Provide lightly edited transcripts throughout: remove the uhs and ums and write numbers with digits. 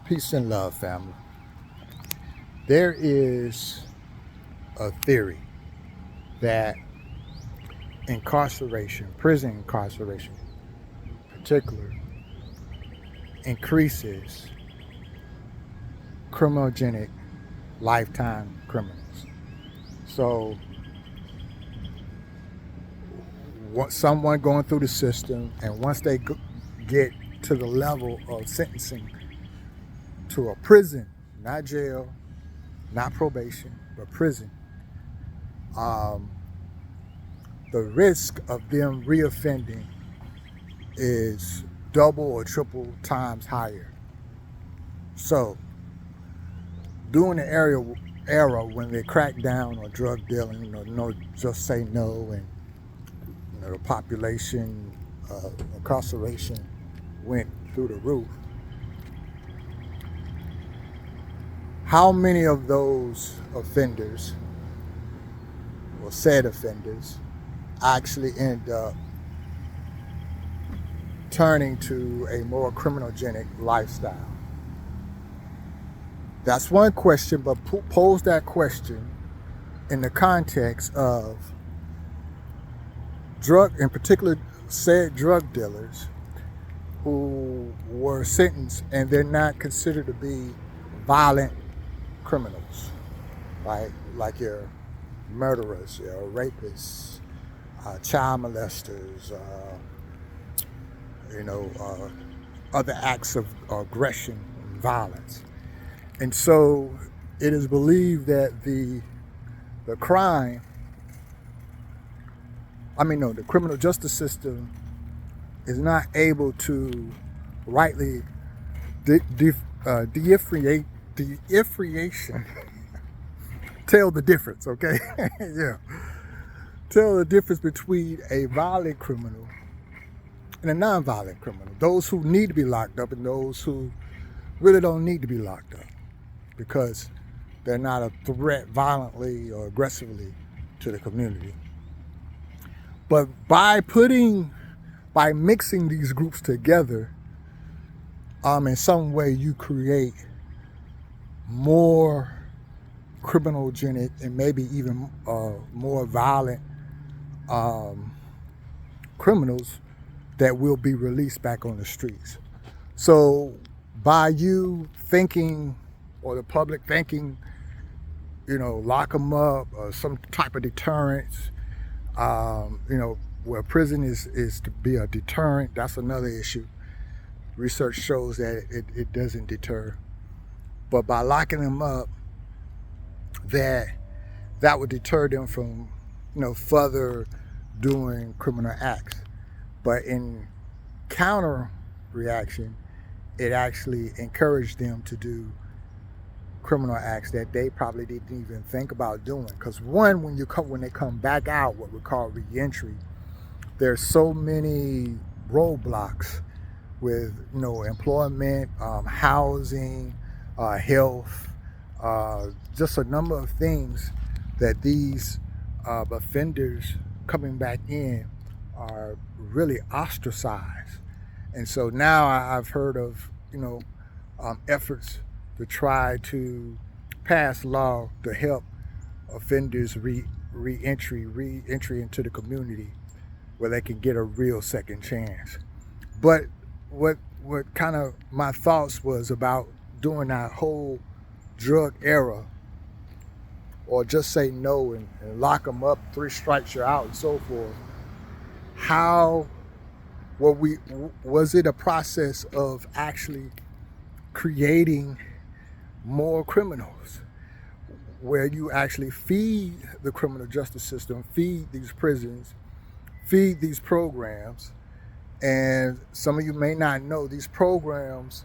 Peace and love, family. There is a theory that incarceration, prison incarceration in particular, increases criminogenic lifetime criminals. So, someone going through the system, and once they get to the level of sentencing to a prison, not jail, not probation, but prison, the risk of them reoffending is double or triple times higher. So, during the era when they cracked down on drug dealing, no, just say no, and the population incarceration went through the roof. How many of those offenders, or said offenders, actually end up turning to a more criminogenic lifestyle? That's one question, but pose that question in the context of in particular, said drug dealers who were sentenced and they're not considered to be violent criminals, right? Like your murderers, your rapists, child molesters, other acts of aggression and violence. And so it is believed that the criminal justice system is not able to rightly tell the difference, okay? Yeah. Tell the difference between a violent criminal and a non-violent criminal. Those who need to be locked up and those who really don't need to be locked up because they're not a threat violently or aggressively to the community. But by mixing these groups together, in some way you create more criminogenic and maybe even more violent criminals that will be released back on the streets. So by you thinking, or the public thinking, lock them up, or some type of deterrence, where prison is to be a deterrent, that's another issue. Research shows that it doesn't deter. But by locking them up, that would deter them from, further doing criminal acts. But in counter reaction, it actually encouraged them to do criminal acts that they probably didn't even think about doing. Because when they come back out, what we call reentry, there's so many roadblocks with employment, housing, health, just a number of things that these offenders coming back in are really ostracized. And so now I've heard of efforts to try to pass law to help offenders reentry into the community where they can get a real second chance. But what kind of my thoughts was about during that whole drug era, or just say no and lock them up, 3 strikes you're out and so forth, was it a process of actually creating more criminals, where you actually feed the criminal justice system, feed these prisons, feed these programs? And some of you may not know, these programs,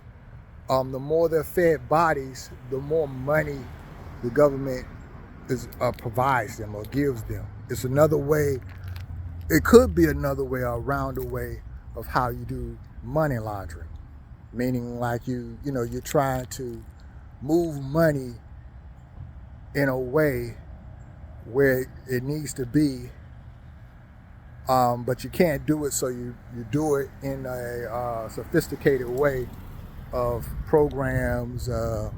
the more they're fed bodies, the more money the government provides them or gives them. It's another way, it could be another way, around the way of how you do money laundering. Meaning like you're trying to move money in a way where it needs to be, but you can't do it, so you do it in a sophisticated way of programs,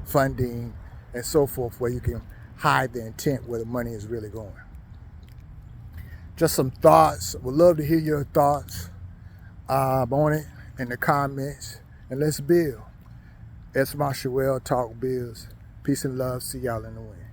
funding, and so forth, where you can hide the intent where the money is really going. Just some thoughts. Would love to hear your thoughts on it in the comments, and let's build. It's my Talk Bills. Peace and love. See y'all in the wind.